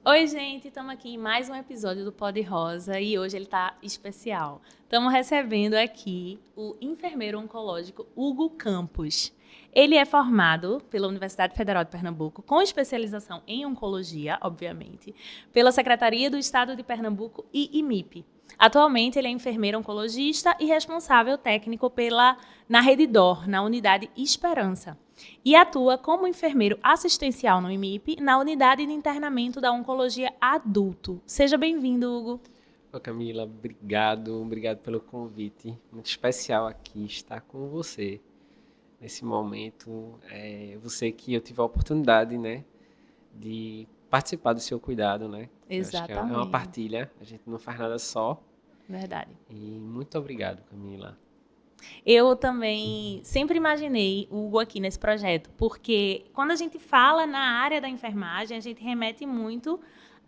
Oi, gente, estamos aqui em mais um episódio do Pod Rosa e hoje ele está especial. Estamos recebendo aqui o enfermeiro oncológico Hugo Campos. Ele é formado pela Universidade Federal de Pernambuco, com especialização em oncologia, obviamente, pela Secretaria do Estado de Pernambuco e IMIP. Atualmente, ele é enfermeiro oncologista e responsável técnico na Rede DOR, na unidade Esperança. E atua como enfermeiro assistencial no IMIP, na unidade de internamento da oncologia adulto. Seja bem-vindo, Hugo. Ô Camila, obrigado pelo convite. Muito especial aqui estar com você nesse momento. Você que eu tive a oportunidade, né, de participar do seu cuidado, né? Eu acho que é uma Exatamente. partilha, a gente não faz nada só. Verdade. E muito obrigado, Camila. Eu também sempre imaginei o Hugo aqui nesse projeto, porque quando a gente fala na área da enfermagem, a gente remete muito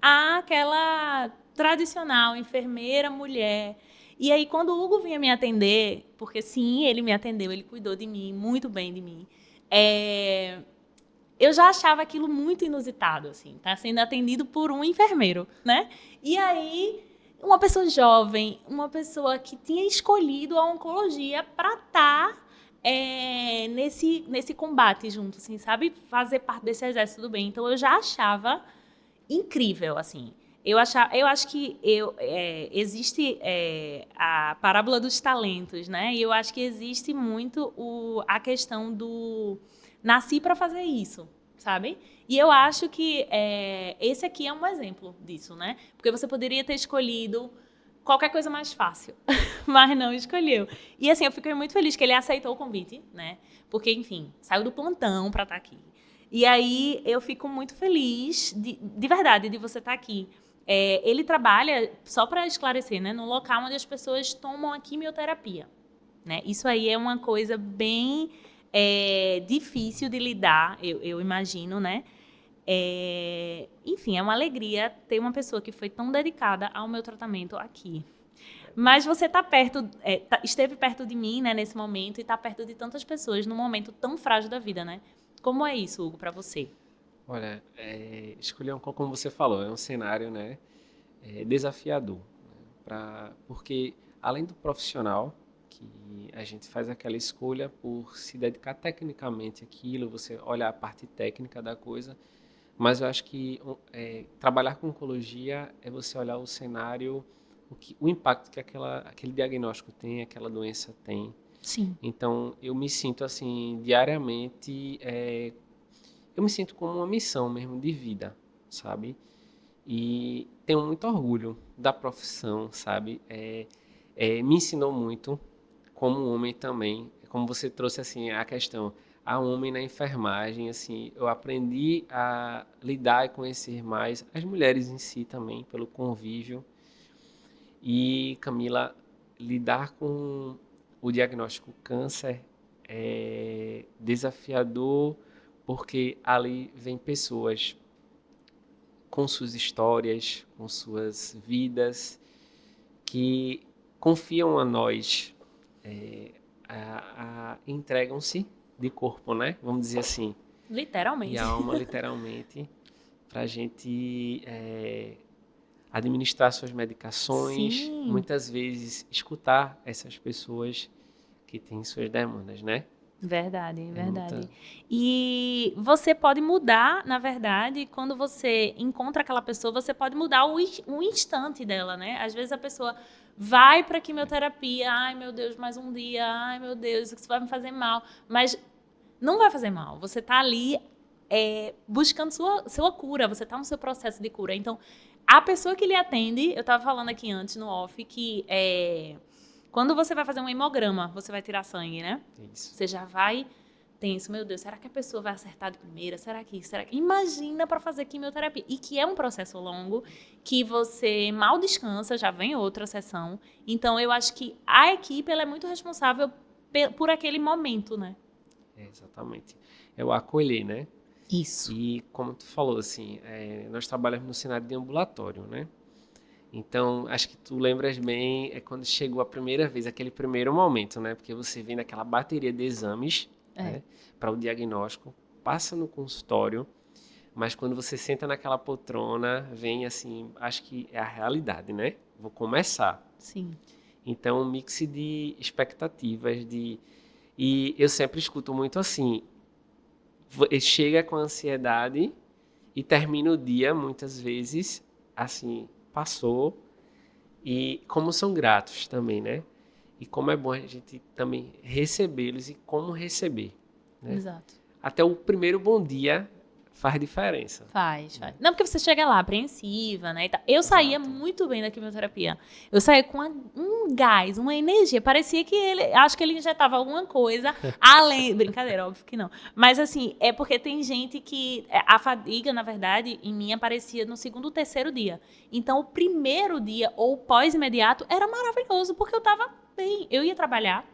àquela tradicional enfermeira mulher. E aí, quando o Hugo vinha me atender, porque sim, ele me atendeu, ele cuidou de mim, muito bem de mim, eu já achava aquilo muito inusitado, assim, tá sendo atendido por um enfermeiro, né? E aí, uma pessoa jovem, uma pessoa que tinha escolhido a oncologia para estar nesse combate junto, assim, sabe? Fazer parte desse exército do bem. Então, eu já achava incrível, assim. Eu acho que existe a parábola dos talentos, né? E eu acho que existe muito a questão do nasci para fazer isso, sabe? E eu acho que esse aqui é um exemplo disso, né? Porque você poderia ter escolhido qualquer coisa mais fácil, mas não escolheu. E assim, eu fiquei muito feliz que ele aceitou o convite, né? Porque, enfim, saiu do plantão para estar aqui. E aí eu fico muito feliz, de verdade, de você estar aqui. Ele trabalha, só para esclarecer, né, no local onde as pessoas tomam a quimioterapia. Né? Isso aí é uma coisa bem difícil de lidar, eu imagino, né? Enfim, é uma alegria ter uma pessoa que foi tão dedicada ao meu tratamento aqui. Mas você tá perto, esteve perto de mim, né, nesse momento e está perto de tantas pessoas num momento tão frágil da vida, né? Como é isso, Hugo, para você? Olha, escolher como você falou, é um cenário, né, desafiador, né, porque além do profissional, que a gente faz aquela escolha por se dedicar tecnicamente àquilo, você olha a parte técnica da coisa, mas eu acho que trabalhar com oncologia é você olhar o cenário, o impacto que aquele diagnóstico tem, aquela doença tem. Sim. Então, eu me sinto assim, diariamente, eu me sinto como uma missão mesmo de vida, sabe? E tenho muito orgulho da profissão, sabe? Me ensinou muito como homem também, como você trouxe assim a questão, a homem na enfermagem, assim, eu aprendi a lidar e conhecer mais as mulheres em si também, pelo convívio. E Camila, lidar com o diagnóstico câncer é desafiador porque ali vem pessoas com suas histórias, com suas vidas, que confiam a nós, é, entregam-se de corpo, né? Vamos dizer assim, e Literalmente. a alma literalmente, para a gente administrar suas medicações, Sim. muitas vezes escutar essas pessoas que têm suas demandas, né? Verdade, É muita. verdade. E você pode mudar, na verdade, quando você encontra aquela pessoa, você pode mudar o instante dela, né? Às vezes a pessoa vai para quimioterapia, ai meu Deus, mais um dia, ai meu Deus, isso vai me fazer mal. Mas não vai fazer mal. Você está ali buscando sua cura, você está no seu processo de cura. Então, a pessoa que lhe atende, eu estava falando aqui antes no off, que quando você vai fazer um hemograma, você vai tirar sangue, né? Isso. Você já vai tenso, meu Deus, será que a pessoa vai acertar de primeira? Será que isso? Será que... Imagina para fazer quimioterapia. E que é um processo longo, que você mal descansa, já vem outra sessão. Então, eu acho que a equipe ela é muito responsável por aquele momento, né? Exatamente. É o acolher, né? Isso. E como tu falou, assim, nós trabalhamos no cenário de ambulatório, né? Então, acho que tu lembras bem, é quando chegou a primeira vez, aquele primeiro momento, né? Porque você vem naquela bateria de exames, É. né? Para o diagnóstico, passa no consultório, Mas quando você senta naquela poltrona, vem assim, acho que é a realidade, né? Vou começar. Sim. Então, um mix de expectativas, e eu sempre escuto muito assim, chega com ansiedade e termina o dia, muitas vezes, assim, passou, e como são gratos também, né? E como é bom a gente também recebê-los e como receber, né? Exato. Até o primeiro bom dia faz diferença. Faz. Não, porque você chega lá apreensiva, né? E tal. Eu saía Exato. muito bem da quimioterapia. Eu saía com um gás, uma energia. Parecia que acho que ele injetava alguma coisa além. Brincadeira, óbvio que não. Mas assim, é porque tem gente que. A fadiga, na verdade, em mim aparecia no segundo ou terceiro dia. Então, o primeiro dia, ou pós-imediato, era maravilhoso, porque eu tava bem. Eu ia trabalhar.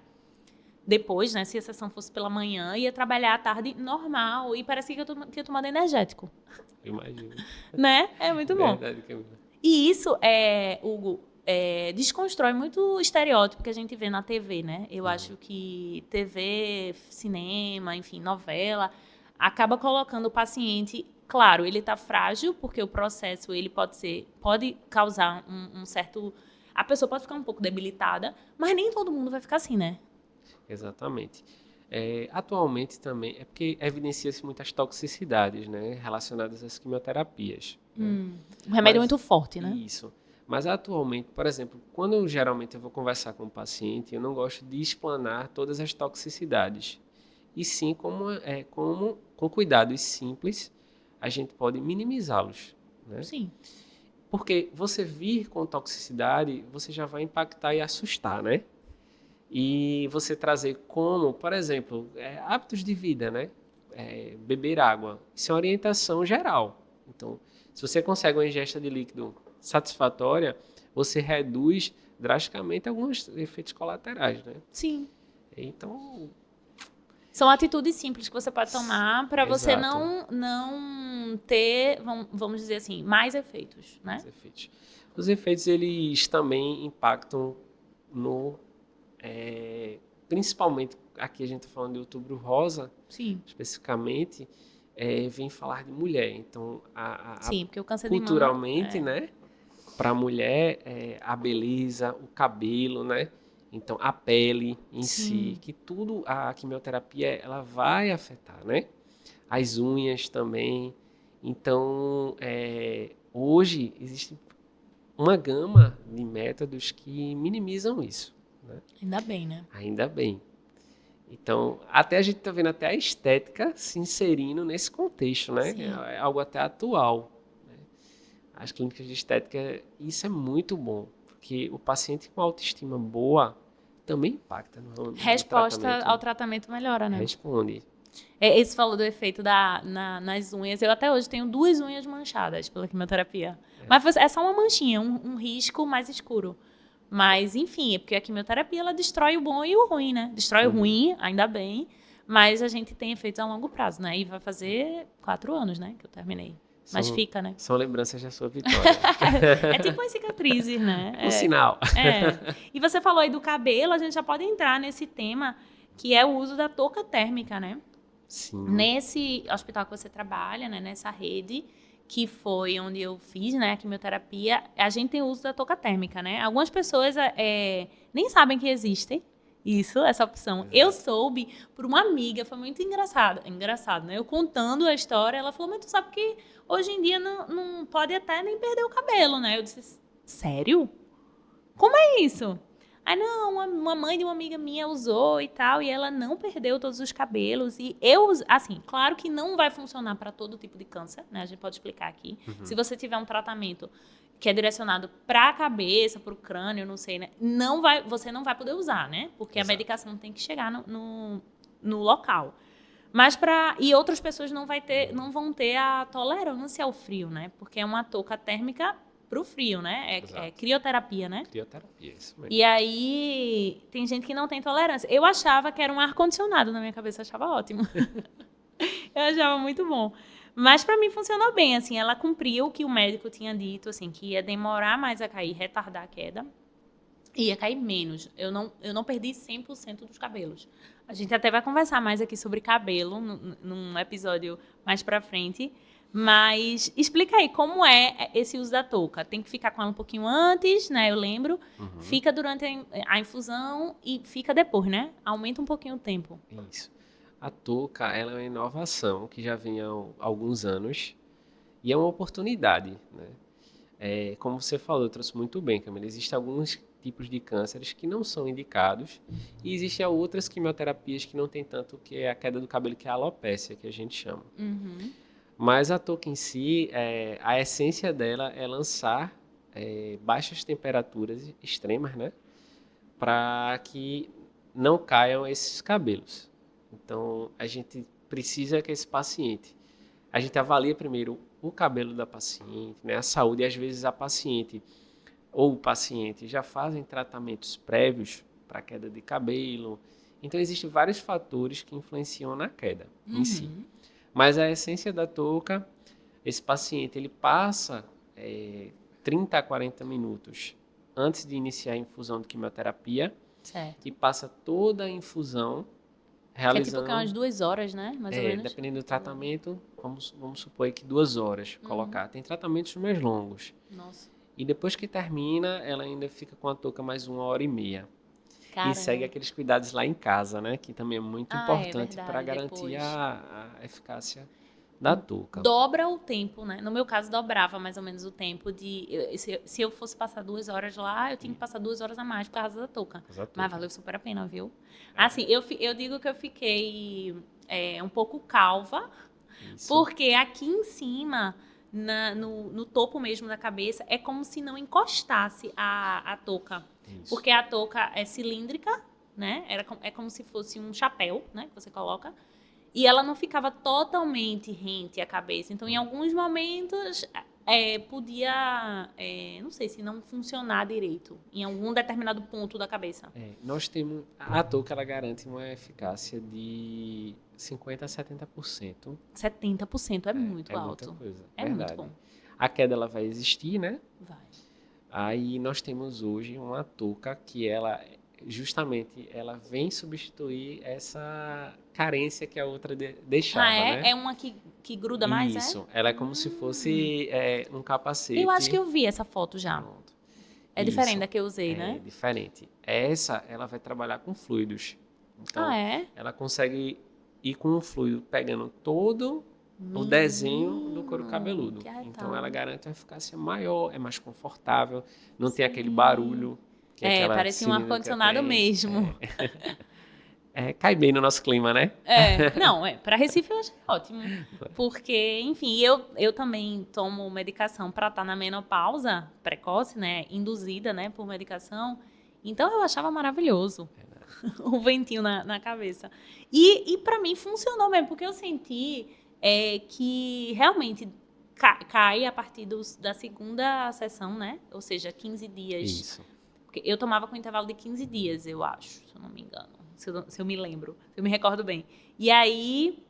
Depois, né, se a sessão fosse pela manhã, ia trabalhar à tarde normal e parecia que eu tinha tomado energético, Eu imagino. né? É muito bom. Verdade, Camila. E isso, Hugo, desconstrói muito o estereótipo que a gente vê na TV, né? Eu acho que TV, cinema, enfim, novela, acaba colocando o paciente... Claro, ele está frágil, porque o processo ele pode causar um certo... A pessoa pode ficar um pouco debilitada, mas nem todo mundo vai ficar assim, né? Exatamente. Atualmente também, é porque evidencia-se muitas toxicidades, né, relacionadas às quimioterapias. Né? Um remédio Mas, muito forte, né? isso. Mas atualmente, por exemplo, quando geralmente eu vou conversar com o paciente, eu não gosto de explanar todas as toxicidades. E sim, como com cuidados simples, a gente pode minimizá-los. Né? Sim. Porque você vir com toxicidade, você já vai impactar e assustar, né? E você trazer como, por exemplo, hábitos de vida, né? Beber água. Isso é uma orientação geral. Então, se você consegue uma ingesta de líquido satisfatória, você reduz drasticamente alguns efeitos colaterais, né? Sim. Então, São atitudes simples que você pode tomar para você exato. não ter, vamos dizer assim, mais efeitos, né? Os efeitos, eles também impactam no... principalmente, aqui a gente está falando de Outubro Rosa, Sim. especificamente, vem falar de mulher. Então, Sim, porque o câncer de mama... culturalmente, né, para a mulher, a beleza, o cabelo, né, então a pele em si, que tudo a quimioterapia ela vai afetar, né, as unhas também. Então, hoje existe uma gama de métodos que minimizam isso, né? Ainda bem, né? Ainda bem. Então, até a gente está vendo até a estética se inserindo nesse contexto, né? Sim. É algo até atual. Né? As clínicas de estética, isso é muito bom, porque o paciente com autoestima boa também impacta no Resposta tratamento. ao tratamento melhora, né? Responde. Esse falou do efeito nas unhas. Eu até hoje tenho 2 unhas manchadas pela quimioterapia. Mas é só uma manchinha, um risco mais escuro. Mas, enfim, é porque a quimioterapia ela destrói o bom e o ruim, né? Destrói o ruim, ainda bem, mas a gente tem efeitos a longo prazo, né? E vai fazer 4 anos, né, que eu terminei. Mas fica, né? São lembranças da sua vitória. É tipo as cicatrizes, né? Um sinal. E você falou aí do cabelo, a gente já pode entrar nesse tema, que é o uso da touca térmica, né? Sim. Nesse hospital que você trabalha, né, nessa rede, que foi onde eu fiz, né, a quimioterapia, a gente tem o uso da touca térmica, né? Algumas pessoas nem sabem que existe essa opção. Exato. Eu soube por uma amiga, foi muito engraçado, né? Eu contando a história, ela falou, mas tu sabe que hoje em dia não pode até nem perder o cabelo, né? Eu disse, sério? Como é isso? Aí, não, uma mãe de uma amiga minha usou e tal, e ela não perdeu todos os cabelos. E eu, assim, claro que não vai funcionar para todo tipo de câncer, né? A gente pode explicar aqui. Se você tiver um tratamento que é direcionado para a cabeça, para o crânio, não sei, né? Você não vai poder usar, né? Porque Exato. a medicação tem que chegar no local. Mas e outras pessoas não vão ter a tolerância ao frio, né? Porque é uma touca térmica pro frio, né? É crioterapia, né? Crioterapia, isso mesmo. E aí, tem gente que não tem tolerância. Eu achava que era um ar-condicionado na minha cabeça, eu achava ótimo. Eu achava muito bom. Mas para mim funcionou bem, assim, ela cumpriu o que o médico tinha dito, assim, que ia demorar mais a cair, retardar a queda. Ia cair menos. Eu não perdi 100% dos cabelos. A gente até vai conversar mais aqui sobre cabelo num episódio mais pra frente. Mas explica aí como é esse uso da touca. Tem que ficar com ela um pouquinho antes, né? Eu lembro. Uhum. Fica durante a infusão e fica depois, né? Aumenta um pouquinho o tempo. Isso. A touca, ela é uma inovação que já vem há alguns anos e é uma oportunidade, né? Como você falou, trouxe muito bem, Camila. Existem alguns tipos de cânceres que não são indicados e existem outras quimioterapias que não tem tanto, que é a queda do cabelo, que é a alopécia, que a gente chama. Uhum. Mas a touca em si, a essência dela é lançar baixas temperaturas extremas, né? Para que não caiam esses cabelos. Então, a gente precisa que esse paciente, a gente avalia primeiro o cabelo da paciente, né, a saúde, e às vezes a paciente ou o paciente já fazem tratamentos prévios para queda de cabelo. Então, existem vários fatores que influenciam na queda em si. Uhum. Mas a essência da touca, esse paciente ele passa 30 a 40 minutos antes de iniciar a infusão de quimioterapia Certo. e passa toda a infusão Que é tipo que é umas realizando, 2 horas, né? Mais ou menos. dependendo do tratamento, vamos supor aí que 2 horas Uhum. colocar. Tem tratamentos mais longos. Nossa. E depois que termina, ela ainda fica com a touca mais 1 hora e meia. E segue Caramba. aqueles cuidados lá em casa, né? Que também é muito Ah, é importante para verdade. garantir Depois. a eficácia da touca. Dobra o tempo, né? No meu caso, dobrava mais ou menos o tempo de. Se eu fosse passar 2 horas lá, eu tinha que passar 2 horas a mais por causa da touca. Por causa da Mas touca. valeu super a pena, viu? Assim, eu digo que eu fiquei um pouco calva, Isso, porque aqui em cima, no topo mesmo da cabeça, é como se não encostasse a touca. isso. Porque a touca é cilíndrica, né? É como se fosse um chapéu, né? Que você coloca. E ela não ficava totalmente rente à cabeça. Então, em alguns momentos, podia, não sei se não funcionar direito, em algum determinado ponto da cabeça. Nós temos. A touca ela garante uma eficácia de 50 a 70%. 70% é muito É muita alto. coisa, É muito verdade. bom. A queda ela vai existir, né? Vai. Aí nós temos hoje uma touca que ela justamente ela vem substituir essa carência que a outra Ah, deixava, né? é? É uma que gruda mais, é? Isso, ela é como se fosse um Eu acho que capacete. eu vi essa foto já. Pronto. É diferente Isso, da que eu usei, é né? diferente. Essa, ela vai trabalhar com fluidos. Ah, Então, é? ela consegue ir com o fluido pegando todo o desenho do couro Menino, cabeludo. que Então, ela arretado. garante uma eficácia maior, é mais confortável, não tem aquele Sim. barulho, que é aquela Parecia um cilindro ar-condicionado tem. mesmo. Cai bem no nosso clima, né? Não, para Recife eu achei ótimo. Porque, enfim, eu também tomo medicação para estar na menopausa precoce, né? Induzida, né, por medicação. Então eu achava maravilhoso o ventinho na cabeça. E para mim funcionou mesmo, porque eu senti que realmente cai a partir da segunda sessão, né? Ou seja, 15 dias. Isso. Porque eu tomava com intervalo de 15 dias, eu acho, se eu não me engano. Se eu me lembro, se eu me recordo bem. E aí,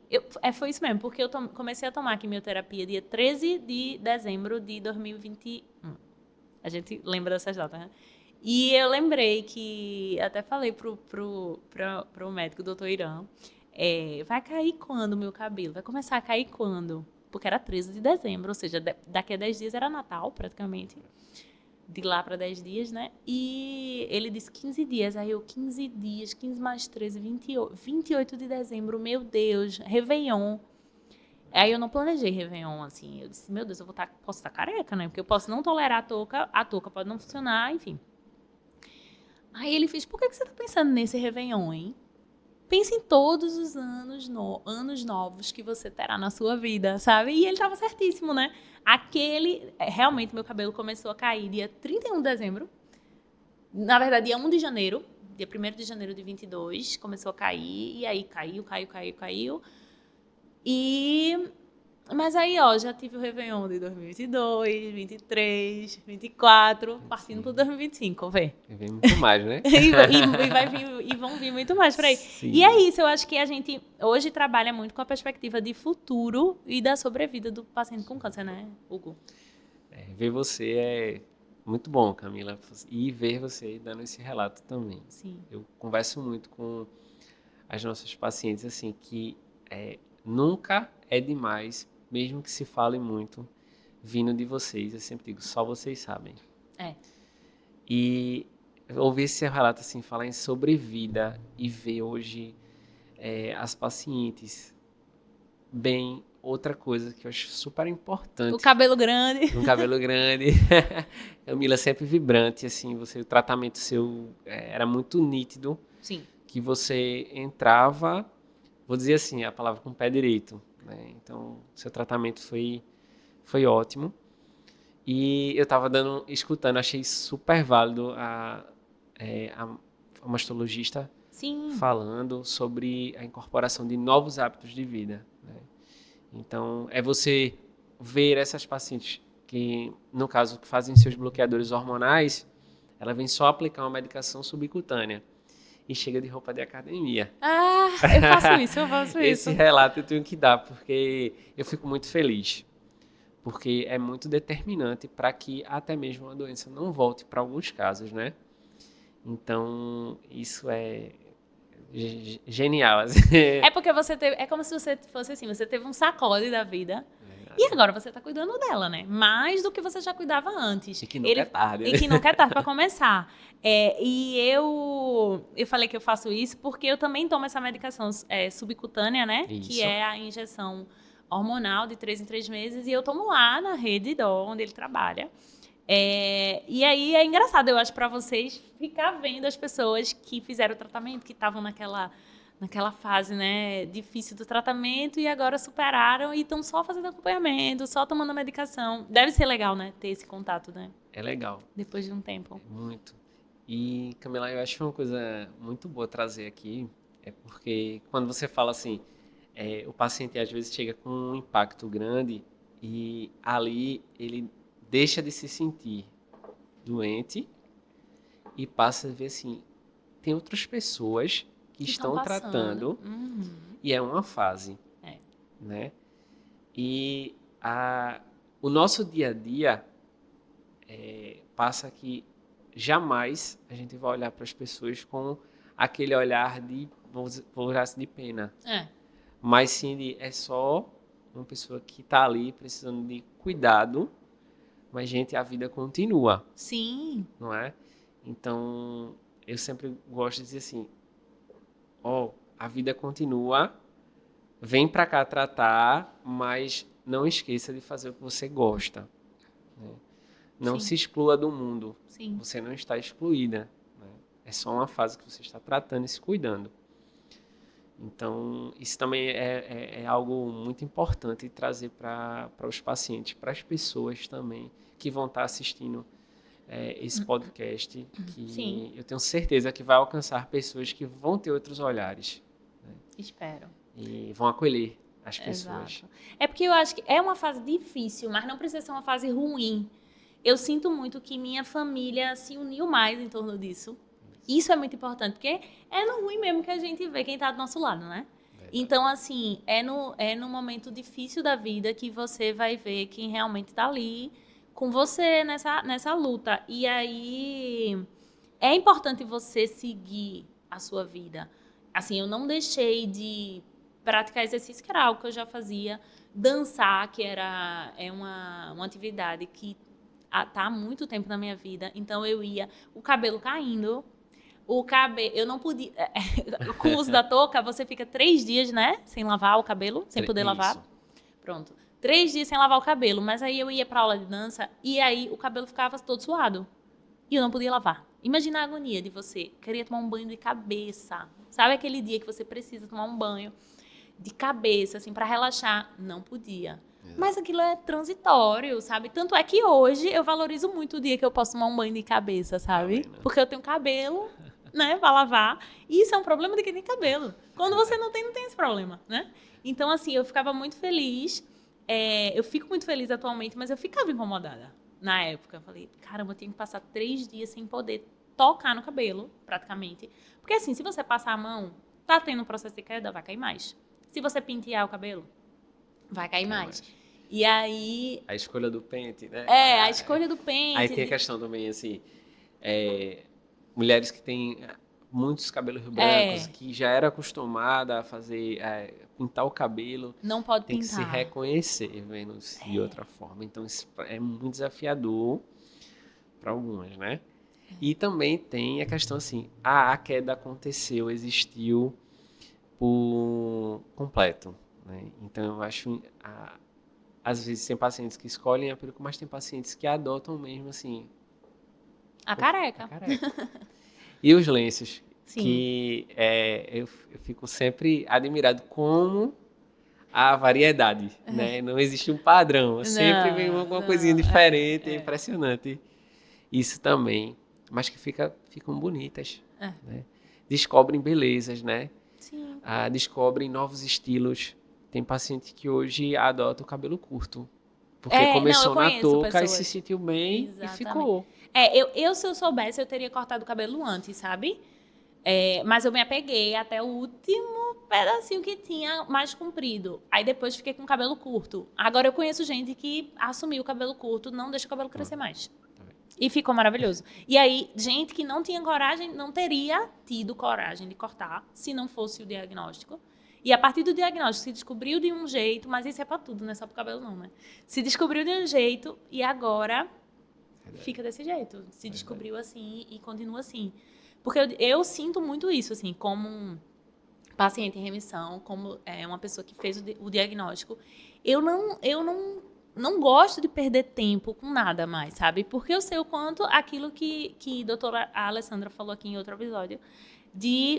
foi isso mesmo, porque eu comecei a tomar quimioterapia dia 13 de dezembro de 2021. A gente lembra dessas datas, né? E eu lembrei que, até falei pro médico, o doutor Irã, vai cair quando o meu cabelo? Vai começar a cair quando? Porque era 13 de dezembro, ou seja, daqui a 10 dias era Natal, praticamente. De lá para 10 dias, né? E ele disse 15 dias. Aí eu, 15 dias, 15 mais 13, 28 de dezembro, meu Deus, Réveillon. Aí eu não planejei Réveillon, assim. Eu disse, meu Deus, posso estar careca, né? Porque eu posso não tolerar a touca pode não funcionar, enfim. Aí ele fez, por que você tá pensando nesse Réveillon, hein? Pense em todos os anos novos que você terá na sua vida, sabe? E ele tava certíssimo, né? Realmente, meu cabelo começou a cair dia 31 de dezembro. Na verdade, dia 1 de janeiro. Dia 1º de janeiro de 22, começou a cair. E aí, caiu. Mas aí, ó, já tive o Réveillon de 2022, 23, 24, partindo pro 2025, vê. Vem muito mais, né? E vão vir muito mais por aí. Sim. E é isso, eu acho que a gente hoje trabalha muito com a perspectiva de futuro e da sobrevida do paciente com câncer, né, Hugo? Ver você é muito bom, Camila. E ver você dando esse relato também. Sim. Eu converso muito com às nossas pacientes, assim, que nunca é demais, mesmo que se fale muito, vindo de vocês. Eu sempre digo, só vocês sabem. É. E ouvir esse relato, assim, falar em sobrevida e ver hoje as pacientes bem, outra coisa que eu acho super importante. O cabelo grande. Um cabelo grande. Camila sempre vibrante, assim, o tratamento seu era muito nítido, Sim. que você entrava, vou dizer assim, a palavra com o pé direito, né? Então, seu tratamento foi ótimo. E eu estava escutando, achei super válido a mastologista Sim. falando sobre a incorporação de novos hábitos de vida, né? Então, é você ver essas pacientes que, no caso, que fazem seus bloqueadores hormonais, ela vem só aplicar uma medicação subcutânea e chega de roupa de academia. Ah, eu faço isso. Esse relato eu tenho que dar, porque eu fico muito feliz. Porque é muito determinante para que até mesmo a doença não volte para alguns casos, né? Então, isso é genial. É porque você teve. É como se você fosse assim, você teve um sacode da vida. E agora você tá cuidando dela, né? Mais do que você já cuidava antes. E que nunca é tarde. E que nunca é tarde para começar. E eu falei que eu faço isso porque eu também tomo essa medicação subcutânea, né? Isso. Que é a injeção hormonal de 3 em 3 meses. E eu tomo lá na Rede Dó, onde ele trabalha. E aí é engraçado, eu acho, para vocês ficar vendo as pessoas que fizeram o tratamento, que estavam naquela fase, né, difícil do tratamento e agora superaram e estão só fazendo acompanhamento, só tomando a medicação. Deve ser legal, né, ter esse contato, né? É legal. Depois de um tempo. Muito. E, Camila, eu acho uma coisa muito boa trazer aqui, é porque quando você fala assim, o paciente às vezes chega com um impacto grande e ali ele deixa de se sentir doente e passa a ver assim, tem outras pessoas que estão tratando e é uma fase, né? E o nosso dia a dia passa que jamais a gente vai olhar para as pessoas com aquele olhar de, vou olhar assim, de pena. Mas sim, é só uma pessoa que está ali precisando de cuidado, mas, gente, a vida continua. Sim. Não é? Então, eu sempre gosto de dizer assim, a vida continua, vem para cá tratar, mas não esqueça de fazer o que você gosta. Né? Não se exclua do mundo. Sim. Você não está excluída. Né? É só uma fase que você está tratando e se cuidando. Então, isso também é algo muito importante trazer para os pacientes, para as pessoas também que vão estar assistindo esse podcast, que Sim. eu tenho certeza que vai alcançar pessoas que vão ter outros olhares. Né? Espero. E vão acolher as pessoas. Exato. É porque eu acho que é uma fase difícil, mas não precisa ser uma fase ruim. Eu sinto muito que minha família se uniu mais em torno disso. Isso é muito importante, porque é no ruim mesmo que a gente vê quem está do nosso lado, né? Verdade. Então, assim, é no momento difícil da vida que você vai ver quem realmente está ali com você nessa luta. E aí, é importante você seguir a sua vida. Assim, eu não deixei de praticar exercício, que era algo que eu já fazia. Dançar, que é uma atividade que está há muito tempo na minha vida. Então, eu ia, o cabelo caindo, o cabelo, eu não podia. Com o uso da touca, você fica 3 dias, né? Sem lavar o cabelo, sem poder lavar. Pronto. 3 dias sem lavar o cabelo. Mas aí eu ia pra aula de dança e aí o cabelo ficava todo suado. E eu não podia lavar. Imagina a agonia de você. Queria tomar um banho de cabeça. Sabe aquele dia que você precisa tomar um banho de cabeça, assim, pra relaxar? Não podia. Mas aquilo é transitório, sabe? Tanto é que hoje eu valorizo muito o dia que eu posso tomar um banho de cabeça, sabe? Porque eu tenho cabelo, né, pra lavar. E isso é um problema de quem tem cabelo. Quando você não tem esse problema, né? Então, assim, eu ficava muito feliz. Eu fico muito feliz atualmente, mas eu ficava incomodada na época. Eu falei, caramba, eu tenho que passar 3 dias sem poder tocar no cabelo, praticamente. Porque, assim, se você passar a mão, tá tendo um processo de queda, vai cair mais. Se você pentear o cabelo, vai cair mais. E aí... A escolha do pente, né? A escolha do pente. Aí tem a questão também, assim, mulheres que têm muitos cabelos brancos, que já era acostumada a fazer, pintar o cabelo, Não pode tem que se pintar. reconhecer vendo-se de outra forma. Então, isso é muito desafiador para algumas, né? E também tem a questão assim, a queda aconteceu, existiu por completo, né? Então, eu acho, às vezes tem pacientes que escolhem a peruca, mas tem pacientes que adotam mesmo assim, A a careca. careca. E os lenços, Sim. que eu fico sempre admirado como a variedade, né? Não existe um padrão, sempre vem Não, alguma coisinha não. diferente, é impressionante. Isso também, mas que ficam bonitas, É. né? Descobrem belezas, né? Sim. Descobrem novos estilos. Tem paciente que hoje adota o cabelo curto, porque Não, eu começou na conheço touca e se pessoas. sentiu bem e Exatamente. ficou. Se eu soubesse, eu teria cortado o cabelo antes, sabe? Mas eu me apeguei até o último pedacinho que tinha mais comprido. Aí depois fiquei com o cabelo curto. Agora eu conheço gente que assumiu o cabelo curto, não deixa o cabelo crescer mais. E ficou maravilhoso. E aí, gente que não tinha coragem, não teria tido coragem de cortar se não fosse o diagnóstico. E a partir do diagnóstico se descobriu de um jeito, mas isso é pra tudo, não é só pro cabelo não, né? Se descobriu de um jeito e agora fica desse jeito. Se descobriu assim e continua assim. Porque eu sinto muito isso, assim, como um paciente em remissão, como uma pessoa que fez o diagnóstico. Eu não gosto de perder tempo com nada mais, sabe? Porque eu sei o quanto aquilo que a doutora Alessandra falou aqui em outro episódio,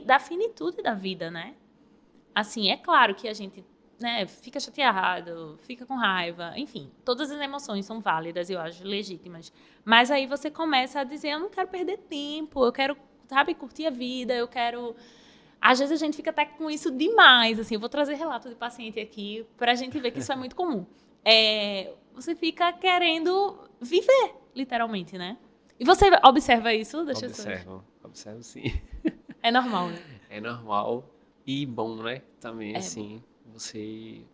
da finitude da vida, né? Assim, é claro que a gente, né, fica chateado, fica com raiva, enfim, todas as emoções são válidas, eu acho, legítimas. Mas aí você começa a dizer, eu não quero perder tempo, eu quero, sabe, curtir a vida, eu quero... Às vezes a gente fica até com isso demais, assim, eu vou trazer relato de paciente aqui pra gente ver que isso é muito comum. Você fica querendo viver, literalmente, né? E você observa isso das pessoas? Observo sim. É normal, né? É normal e bom, né? Também, É bom. assim,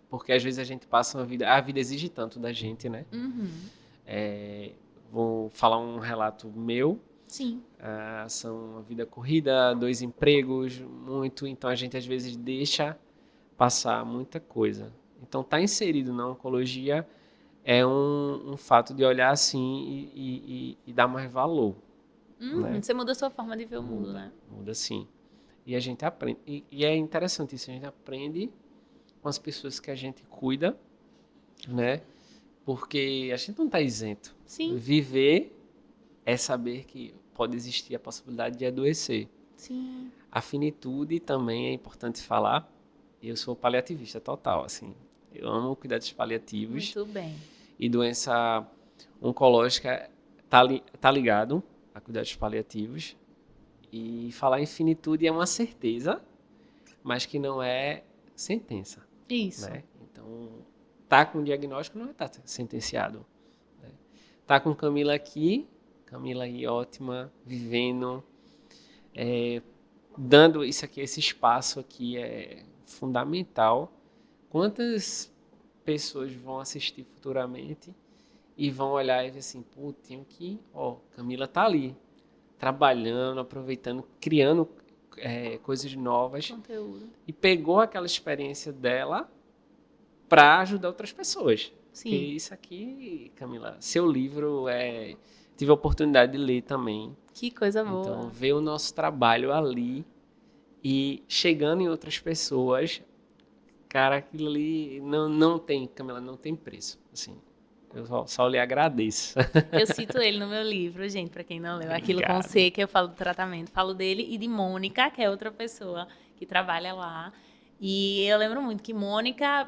porque às vezes a gente passa a vida exige tanto da gente, né? Uhum. Vou falar um relato meu. Sim. São uma vida corrida, 2 empregos, muito, então a gente às vezes deixa passar muita coisa. Então, tá inserido na oncologia é um fato de olhar assim e dar mais valor, né? Você muda a sua forma de ver o mundo, Muda, né? muda sim. E a gente aprende. E é interessante isso, a gente aprende com as pessoas que a gente cuida, né? Porque a gente não está isento. Sim, Viver é saber que pode existir a possibilidade de adoecer. sim. A finitude também é importante falar. Eu sou paliativista total, assim. Eu amo cuidados paliativos. Muito bem. E doença oncológica tá ligado a cuidados paliativos. E falar em finitude é uma certeza, mas que não é sentença, Isso. né? Então, tá com diagnóstico não está sentenciado, né? Tá com Camila aí ótima, vivendo, dando isso aqui, esse espaço aqui é fundamental. Quantas pessoas vão assistir futuramente e vão olhar e ver assim, pô, Camila tá ali, trabalhando, aproveitando, criando coisas novas Conteúdo. e pegou aquela experiência dela para ajudar outras pessoas. Porque Sim. isso aqui, Camila, seu livro tive a oportunidade de ler também. Que coisa Então, boa. ver o nosso trabalho ali e chegando em outras pessoas, cara, aquilo ali não tem, Camila, não tem preço. Assim, eu só lhe agradeço. Eu cito ele no meu livro, gente, pra quem não leu. Aquilo com Obrigado. C, que eu falo do tratamento. Falo dele e de Mônica, que é outra pessoa que trabalha lá. E eu lembro muito que Mônica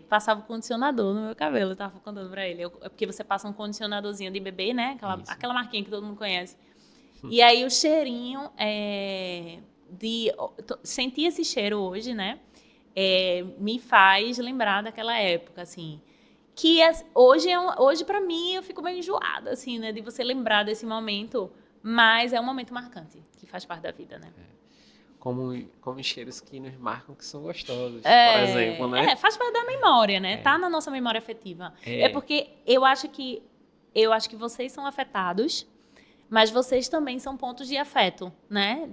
passava condicionador no meu cabelo. Eu tava contando pra ele. É porque você passa um condicionadorzinho de bebê, né? Aquela marquinha que todo mundo conhece. E aí o cheirinho sentir esse cheiro hoje, né? Me faz lembrar daquela época, assim. Que hoje para mim, eu fico meio enjoada, assim, né? De você lembrar desse momento. Mas é um momento marcante, que faz parte da vida, né? Como cheiros que nos marcam que são gostosos, por exemplo, né? Faz parte da memória, né? Tá na nossa memória afetiva. É porque eu acho que vocês são afetados, Mas vocês também são pontos de afeto, né?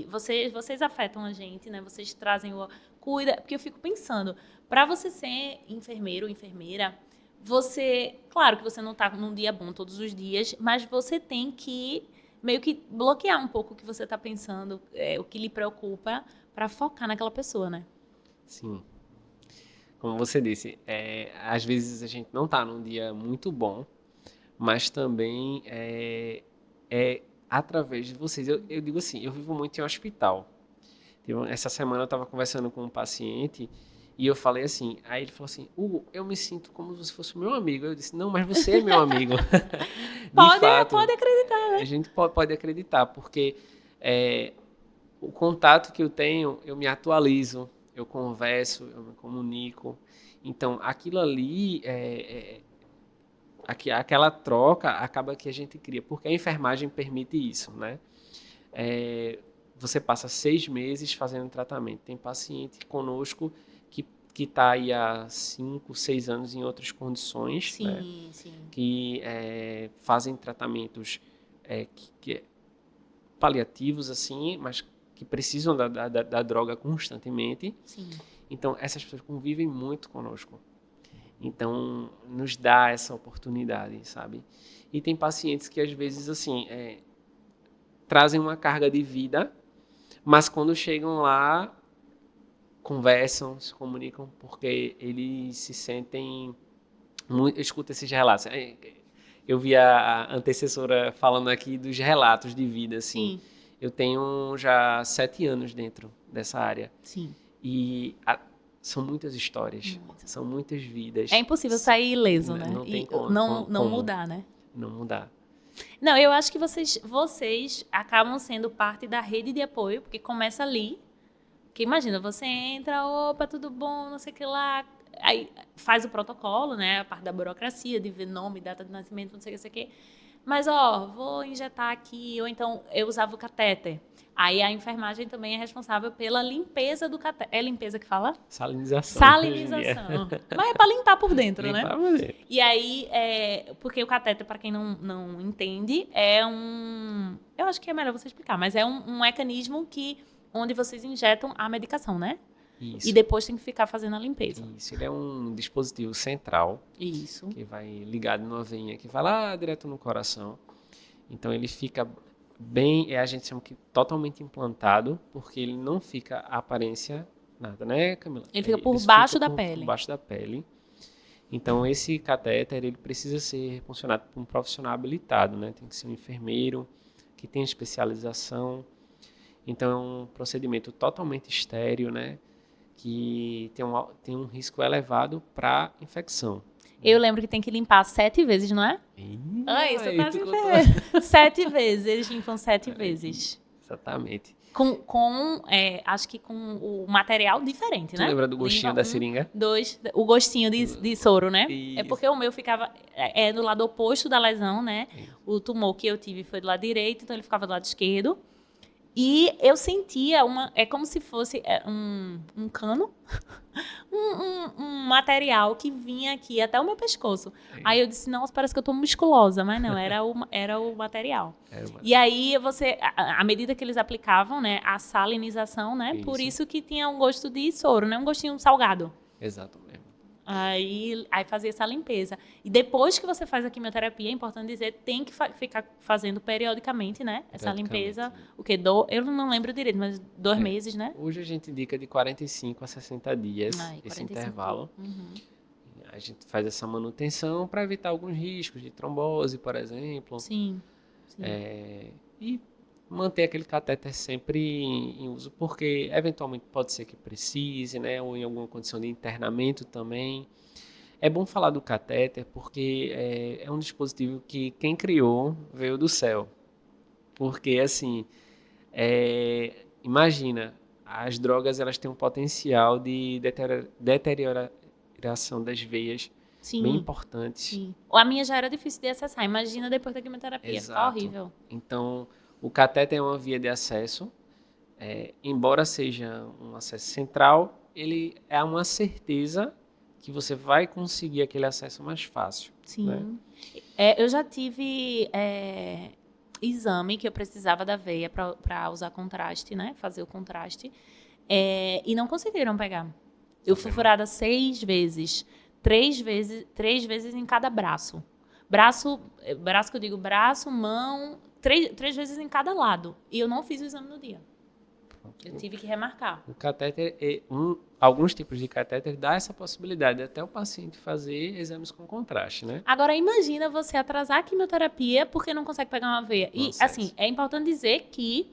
Vocês afetam a gente, né? Vocês trazem cuida, porque eu fico pensando, para você ser enfermeiro ou enfermeira, claro que você não está num dia bom todos os dias, mas você tem que meio que bloquear um pouco o que você está pensando, o que lhe preocupa, para focar naquela pessoa, né? Sim. Como você disse, às vezes a gente não está num dia muito bom, mas também é através de vocês. Eu digo assim, eu vivo muito em hospital. Essa semana eu estava conversando com um paciente e eu falei assim, aí ele falou assim, Hugo, eu me sinto como se fosse meu amigo. Eu disse, não, mas você é meu amigo. De fato, Pode acreditar, a né? gente pode acreditar, porque o contato que eu tenho, eu me atualizo, eu converso, eu me comunico. Então, aquilo ali, aquela troca acaba que a gente cria, porque a enfermagem permite isso, né? Você passa 6 meses fazendo tratamento. Tem paciente conosco que está aí há 5, 6 anos em outras condições, né? Sim, sim. Que fazem tratamentos paliativos, assim, mas que precisam da droga constantemente. Sim. Então, essas pessoas convivem muito conosco. Então, nos dá essa oportunidade, sabe? E tem pacientes que, às vezes, assim, trazem uma carga de vida, mas quando chegam lá, conversam, se comunicam, porque eles se sentem muito... Eu escuto esses relatos. Eu vi a antecessora falando aqui dos relatos de vida, assim. Sim. Eu tenho já 7 anos dentro dessa área. Sim. E são muitas histórias, são muitas vidas. É impossível sair ileso, né? Não tem como. Não mudar, né? Não mudar. Não, eu acho que vocês acabam sendo parte da rede de apoio, porque começa ali. Porque imagina, você entra, opa, tudo bom, não sei o que lá. Aí faz o protocolo, né? A parte da burocracia, de ver nome, data de nascimento, não sei o que. Mas, vou injetar aqui. Ou então, eu usava o catéter. Aí a enfermagem também é responsável pela limpeza do catéter. É limpeza que fala? Salinização. Salinização. Mas é para limpar por dentro, limpar né? por dentro. E aí, porque o catéter, para quem não entende, eu acho que é melhor você explicar, mas é um mecanismo onde vocês injetam a medicação, né? Isso. E depois tem que ficar fazendo a limpeza. Isso, ele é um dispositivo central. Isso. Que vai ligado numa veinha que vai lá direto no coração. Então ele fica bem, a gente chama que totalmente implantado, porque ele não fica a aparência nada, né, Camila? Ele fica por baixo da pele. Por baixo da pele. Então esse catéter, ele precisa ser funcionado por um profissional habilitado, né? Tem que ser um enfermeiro que tem especialização. Então é um procedimento totalmente estéril, né? Que tem um risco elevado para infecção. Eu lembro que tem que limpar 7 vezes, não é? Isso eu quase enfermeira. 7 vezes, eles limpam 7 vezes. Exatamente. Acho que com o material diferente, né? Tu lembra do gostinho da seringa? 2, o gostinho de soro, né? Isso. É porque o meu ficava do lado oposto da lesão, né? Isso. O tum que eu tive foi do lado direito, então ele ficava do lado esquerdo. E eu sentia é como se fosse um cano, um material que vinha aqui até o meu pescoço. Aí eu disse, nossa, parece que eu tô musculosa, mas não, era o material. E aí à medida que eles aplicavam, né, a salinização, né, por isso que tinha um gosto de soro, né, um gostinho salgado. Exato mesmo. Aí fazia essa limpeza. E depois que você faz a quimioterapia, é importante dizer, tem que ficar fazendo periodicamente, né? Essa limpeza. O quê? Eu não lembro direito, mas 2 meses, né? Hoje a gente indica de 45 a 60 dias esse 45. Intervalo. Uhum. A gente faz essa manutenção para evitar alguns riscos de trombose, por exemplo. Sim. E manter aquele catéter sempre em uso, porque eventualmente pode ser que precise, né? Ou em alguma condição de internamento também. É bom falar do catéter porque é um dispositivo que quem criou veio do céu. Porque, assim, imagina, as drogas elas têm um potencial de deterioração das veias bem importante. Sim. A minha já era difícil de acessar, imagina depois da quimioterapia, tá horrível. Então, o catéter é uma via de acesso, embora seja um acesso central, ele é uma certeza que você vai conseguir aquele acesso mais fácil. Sim. Né? Eu já tive exame que eu precisava da veia para usar contraste, né? Fazer o contraste. E não conseguiram pegar. Eu fui furada 6 vezes. 3 vezes em cada braço. Braço que eu digo, braço, mão, 3 vezes em cada lado. E eu não fiz o exame no dia. Eu tive que remarcar. O catéter, alguns tipos de catéter dá essa possibilidade de até o paciente fazer exames com contraste, né? Agora, imagina você atrasar a quimioterapia porque não consegue pegar uma veia. E, Nonsense. assim, é importante dizer que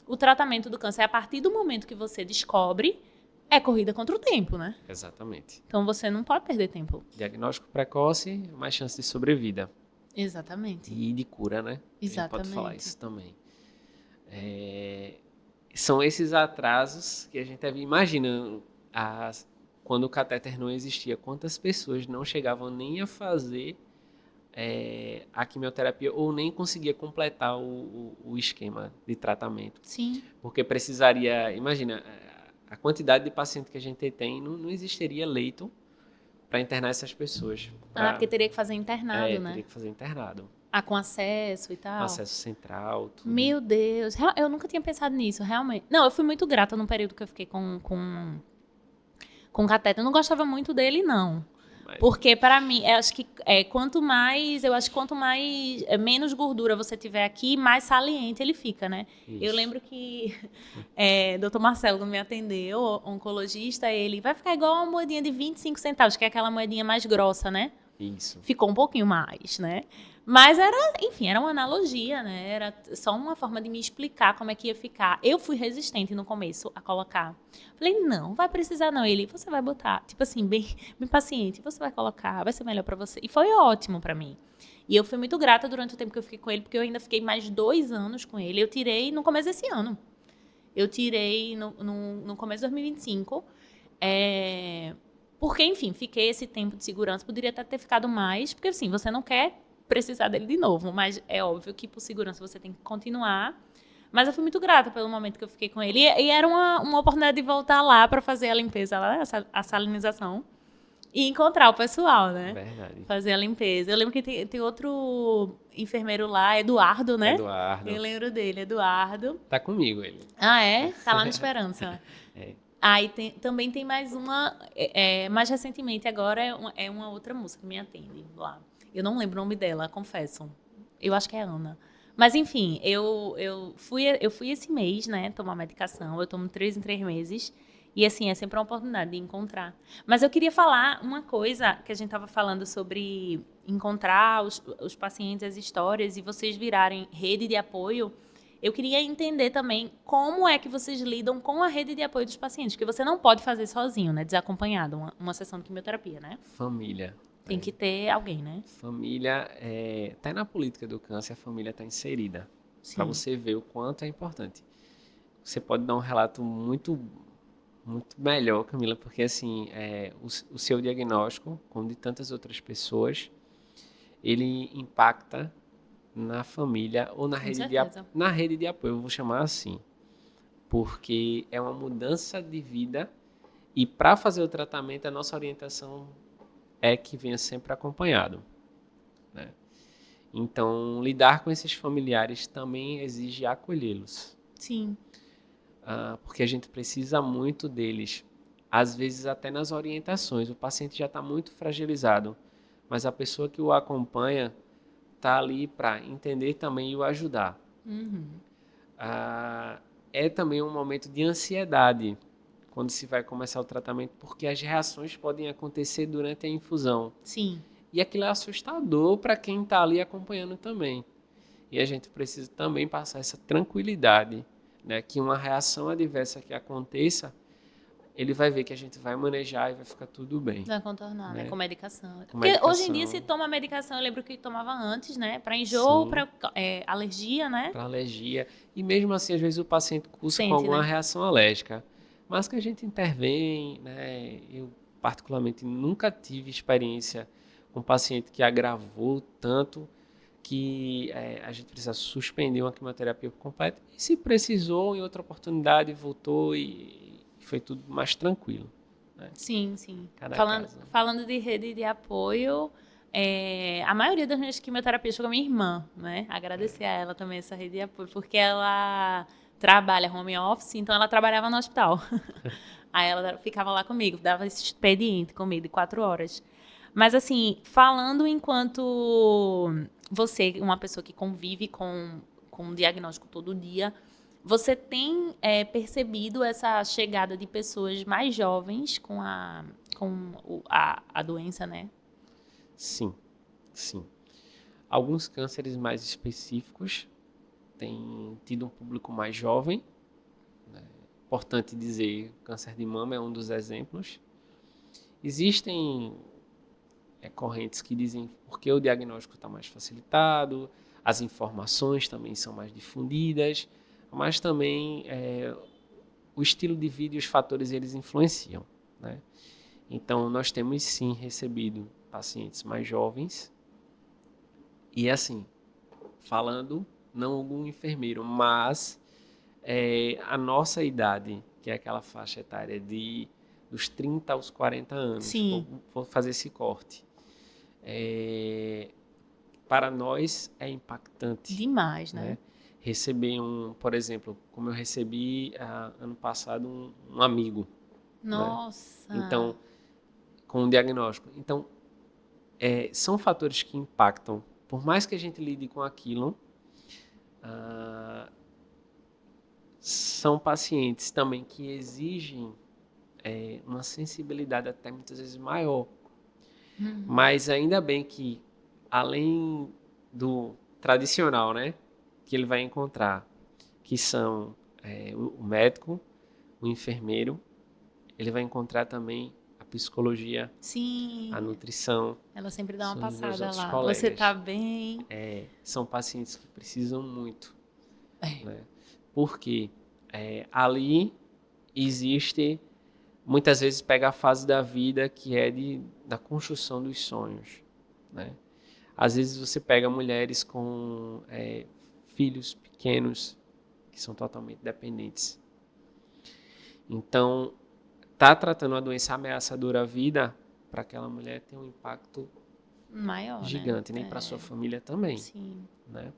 o tratamento do câncer, a partir do momento que você descobre, é corrida contra o tempo, né? Exatamente. Então, você não pode perder tempo. Diagnóstico precoce, mais chance de sobrevida. Exatamente. E de cura, né? Exatamente. A gente pode falar isso também. São esses atrasos que a gente imagina quando o catéter não existia, quantas pessoas não chegavam nem a fazer a quimioterapia ou nem conseguia completar o esquema de tratamento. Sim. Porque precisaria, imagina, a quantidade de paciente que a gente tem, não existiria leito para internar essas pessoas. Porque teria que fazer internado, né? Teria que fazer internado. Com acesso e tal. Acesso central, tudo. Meu Deus, eu nunca tinha pensado nisso, realmente. Não, eu fui muito grata no período que eu fiquei com o catéter. Eu não gostava muito dele, não. Porque, para mim, eu acho que quanto mais menos gordura você tiver aqui, mais saliente ele fica, né? Isso. Eu lembro que Dr. Marcelo, quando me atendeu, oncologista, ele vai ficar igual uma moedinha de 25 centavos, que é aquela moedinha mais grossa, né? Isso. Ficou um pouquinho mais, né? Mas era uma analogia, né? Era só uma forma de me explicar como é que ia ficar. Eu fui resistente no começo a colocar. Falei, não vai precisar não. Ele, você vai botar. Tipo assim, bem paciente. Você vai colocar, vai ser melhor pra você. E foi ótimo pra mim. E eu fui muito grata durante o tempo que eu fiquei com ele, porque eu ainda fiquei mais 2 anos com ele. Eu tirei no começo desse ano. Eu tirei no começo de 2025. Porque, enfim, fiquei esse tempo de segurança. Poderia até ter ficado mais, porque assim, você não quer precisar dele de novo, mas é óbvio que por segurança você tem que continuar. Mas eu fui muito grata pelo momento que eu fiquei com ele. E era uma oportunidade de voltar lá para fazer a limpeza, lá, a salinização, e encontrar o pessoal, né? Verdade. Fazer a limpeza. Eu lembro que tem outro enfermeiro lá, Eduardo, né? Eduardo. Eu lembro dele, Eduardo. Tá comigo ele. Ah, é? Tá lá no Esperança. Aí também tem mais uma... mais recentemente, agora, é uma outra moça que me atende lá. Eu não lembro o nome dela, confesso. Eu acho que é Ana. Mas, enfim, eu fui esse mês, né, tomar medicação. Eu tomo 3 em 3 meses. E, assim, é sempre uma oportunidade de encontrar. Mas eu queria falar uma coisa que a gente estava falando sobre encontrar os pacientes, as histórias, e vocês virarem rede de apoio. Eu queria entender também como é que vocês lidam com a rede de apoio dos pacientes. Porque você não pode fazer sozinho, né, desacompanhado, uma sessão de quimioterapia, né? Família. Tem que ter alguém, né? Família, até na política do câncer, a família está inserida. Para você ver o quanto é importante. Você pode dar um relato muito, muito melhor, Camila, porque assim, o seu diagnóstico, como de tantas outras pessoas, ele impacta na família ou na rede de apoio, eu vou chamar assim. Porque é uma mudança de vida e para fazer o tratamento, a nossa orientação é que venha sempre acompanhado, né? Então, lidar com esses familiares também exige acolhê-los. Sim. Porque a gente precisa muito deles. Às vezes, até nas orientações. O paciente já está muito fragilizado, mas a pessoa que o acompanha está ali para entender também e o ajudar. Uhum. É também um momento de ansiedade quando se vai começar o tratamento, porque as reações podem acontecer durante a infusão. Sim. E aquilo é assustador para quem está ali acompanhando também. E a gente precisa também passar essa tranquilidade, né, que uma reação adversa que aconteça, ele vai ver que a gente vai manejar e vai ficar tudo bem. Vai contornar, né? Com medicação. Com Porque medicação. hoje em dia se toma medicação, eu lembro que tomava antes, né? Para enjoo, para alergia, né? Para alergia. E mesmo assim, às vezes o paciente cursa Sente, com alguma né? reação alérgica. Mas que a gente intervém, né? Eu, particularmente, nunca tive experiência com um paciente que agravou tanto que a gente precisa suspender uma quimioterapia por completo. E se precisou, em outra oportunidade, voltou e foi tudo mais tranquilo, né? Sim, sim. Cada Falando, caso. falando de rede de apoio, a maioria das minhas quimioterapias foi com a minha irmã, né? Agradecer a ela também essa rede de apoio, porque ela trabalha home office, então ela trabalhava no hospital. Aí ela ficava lá comigo, dava esse expediente comigo de 4 horas. Mas assim, falando enquanto você, uma pessoa que convive com um diagnóstico todo dia, você tem percebido essa chegada de pessoas mais jovens com a doença, né? Sim, sim. Alguns cânceres mais específicos têm tido um público mais jovem. Importante dizer, câncer de mama é um dos exemplos. Existem correntes que dizem porque o diagnóstico está mais facilitado, as informações também são mais difundidas, mas também o estilo de vida e os fatores eles influenciam, né? Então, nós temos sim recebido pacientes mais jovens e assim, falando não algum enfermeiro, mas a nossa idade, que é aquela faixa etária dos 30 aos 40 anos, Sim. vou fazer esse corte. Para nós é impactante. Demais, né? Receber por exemplo, como eu recebi ano passado um amigo. Nossa. Né? Então, com um diagnóstico. Então, são fatores que impactam. Por mais que a gente lide com aquilo, são pacientes também que exigem uma sensibilidade até muitas vezes maior. Mas ainda bem que, além do tradicional, né, que ele vai encontrar, que são o médico, o enfermeiro, ele vai encontrar também a psicologia, Sim. a nutrição. Ela sempre dá uma são os meus passada outros lá. colegas. Você tá bem? São pacientes que precisam muito. Né? Porque ali existe, muitas vezes pega a fase da vida que é da construção dos sonhos. Né? Às vezes você pega mulheres com filhos pequenos que são totalmente dependentes. Então, tratando uma doença ameaçadora à vida, para aquela mulher tem um impacto maior, gigante, né? Nem para sua família também. Sim. Né?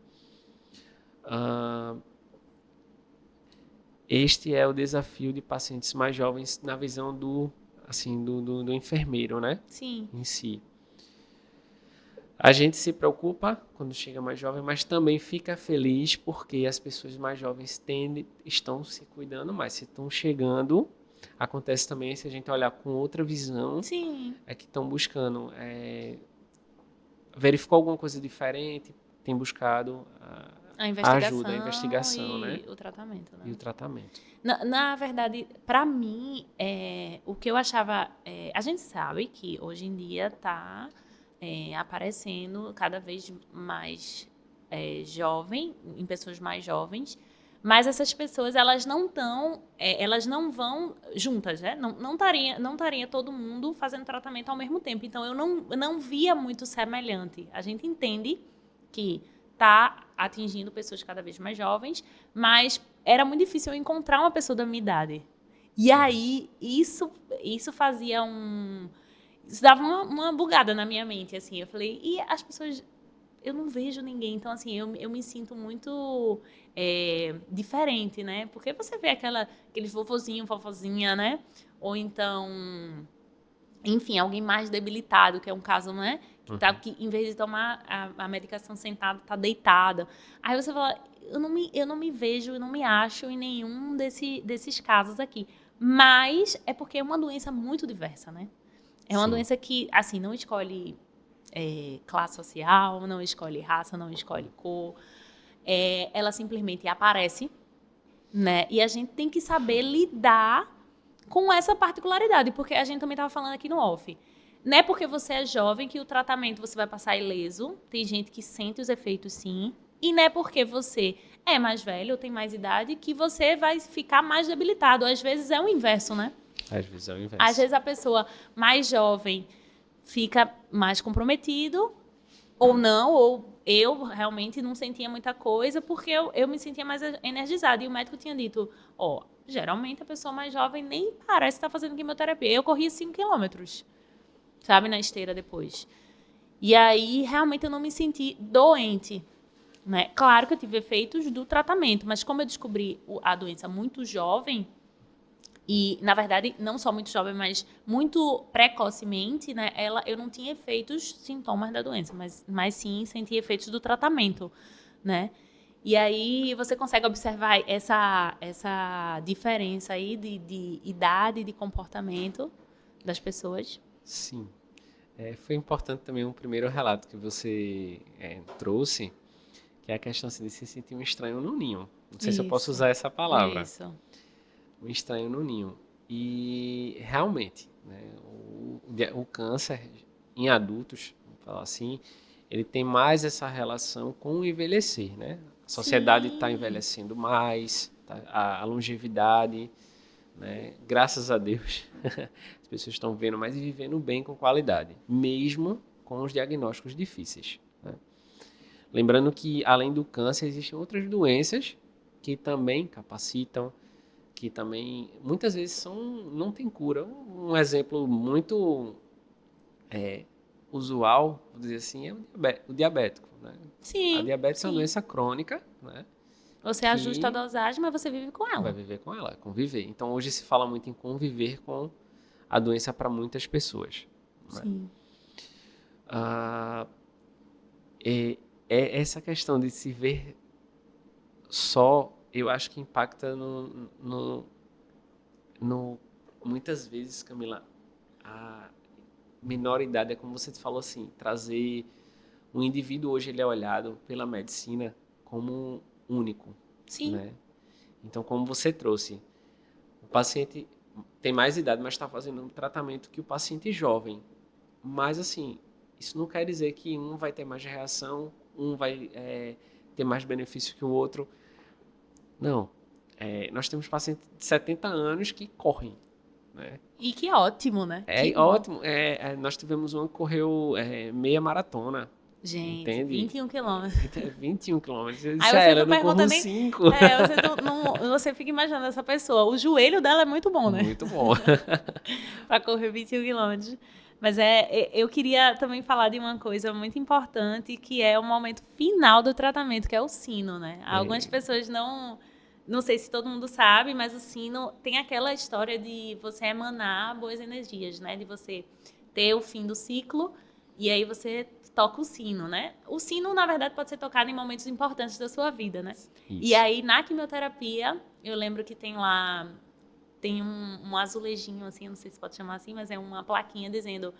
Este é o desafio de pacientes mais jovens na visão do enfermeiro, né? Sim. Em si. A gente se preocupa quando chega mais jovem, mas também fica feliz porque as pessoas mais jovens estão se cuidando mais. Se estão chegando, acontece também se a gente olhar com outra visão, Sim. Que estão buscando, verificou alguma coisa diferente, tem buscado a ajuda, a investigação, né? O tratamento, né? E o tratamento. Na verdade, para mim, o que eu achava... a gente sabe que hoje em dia está aparecendo cada vez mais jovem, em pessoas mais jovens, mas essas pessoas, elas não estão... elas não vão juntas, né? Não estaria todo mundo fazendo tratamento ao mesmo tempo. Então, eu não via muito semelhante. A gente entende que está atingindo pessoas cada vez mais jovens, mas era muito difícil eu encontrar uma pessoa da minha idade. E aí, isso fazia isso dava uma bugada na minha mente, assim. Eu falei, e as pessoas... Eu não vejo ninguém, então, assim, eu me sinto muito diferente, né? Porque você vê aqueles vovozinho, vovozinha, né? Ou então... Enfim, alguém mais debilitado, que é um caso, né? Que em vez de tomar a medicação sentada, tá deitada. Aí você fala, eu não me vejo, eu não me acho em nenhum desses casos aqui. Mas é porque é uma doença muito diversa, né? É uma doença que, assim, não escolhe classe social, não escolhe raça, não escolhe cor. Ela simplesmente aparece, né? E a gente tem que saber lidar com essa particularidade, porque a gente também estava falando aqui no off. Não é porque você é jovem que o tratamento você vai passar ileso. Tem gente que sente os efeitos, sim. E não é porque você é mais velho ou tem mais idade que você vai ficar mais debilitado. Às vezes é o inverso, né? Às vezes é o inverso. Às vezes a pessoa mais jovem fica mais comprometido ou não, ou eu realmente não sentia muita coisa porque eu me sentia mais energizada. E o médico tinha dito, geralmente a pessoa mais jovem nem parece estar fazendo quimioterapia. Eu corria 5 quilômetros, sabe, na esteira depois. E aí, realmente, eu não me senti doente, né? Claro que eu tive efeitos do tratamento, mas como eu descobri a doença muito jovem, e, na verdade, não só muito jovem, mas muito precocemente, né? Eu não tinha efeitos, sintomas da doença, mas sim senti efeitos do tratamento, né? E aí você consegue observar essa diferença aí de idade, de comportamento das pessoas. Sim. Foi importante também um primeiro relato que você trouxe, que é a questão assim, de se sentir um estranho no ninho. Não sei se eu posso Isso, usar essa palavra. isso. Um estranho no ninho. E realmente, né, o câncer em adultos, vamos falar assim, ele tem mais essa relação com o envelhecer, né? A sociedade está Sim. envelhecendo mais, a longevidade, né? Graças a Deus, as pessoas estão vivendo mais e vivendo bem com qualidade, mesmo com os diagnósticos difíceis, né? Lembrando que, além do câncer, existem outras doenças que também capacitam, que também muitas vezes não tem cura. Um exemplo muito usual, vou dizer assim, é o diabético, né? A Sim, diabetes é uma sim. doença crônica, né? Você ajusta a Que dosagem, mas você vive com vai ela. viver com ela, conviver. Então hoje se fala muito em conviver com a doença para muitas pessoas, né? Sim. Ah, é essa questão de se ver só, eu acho que impacta no muitas vezes, Camila, a minoridade é como você falou assim, trazer o indivíduo hoje ele é olhado pela medicina como único, Sim. né? Então, como você trouxe, o paciente tem mais idade, mas está fazendo um tratamento que o paciente jovem. Mas, assim, isso não quer dizer que um vai ter mais reação, um vai ter mais benefício que o outro. Não. Nós temos pacientes de 70 anos que correm, né? E que ótimo, né? Que É bom. ótimo. Nós tivemos uma que correu meia maratona, Gente, entende? 21 quilômetros. 21 quilômetros. Eu Aí disse a você ela, eu não não pergunta corro nem. 5. Você você fica imaginando essa pessoa. O joelho dela é muito bom, né? Muito bom. Para correr 21 quilômetros. Mas eu queria também falar de uma coisa muito importante, que é o momento final do tratamento, que é o sino, né? Algumas pessoas não sei se todo mundo sabe, mas o sino tem aquela história de você emanar boas energias, né? De você ter o fim do ciclo e aí você toca o sino, né? O sino, na verdade, pode ser tocado em momentos importantes da sua vida, né? E Isso. aí, na quimioterapia, eu lembro que tem um azulejinho, assim, eu não sei se pode chamar assim, mas é uma plaquinha dizendo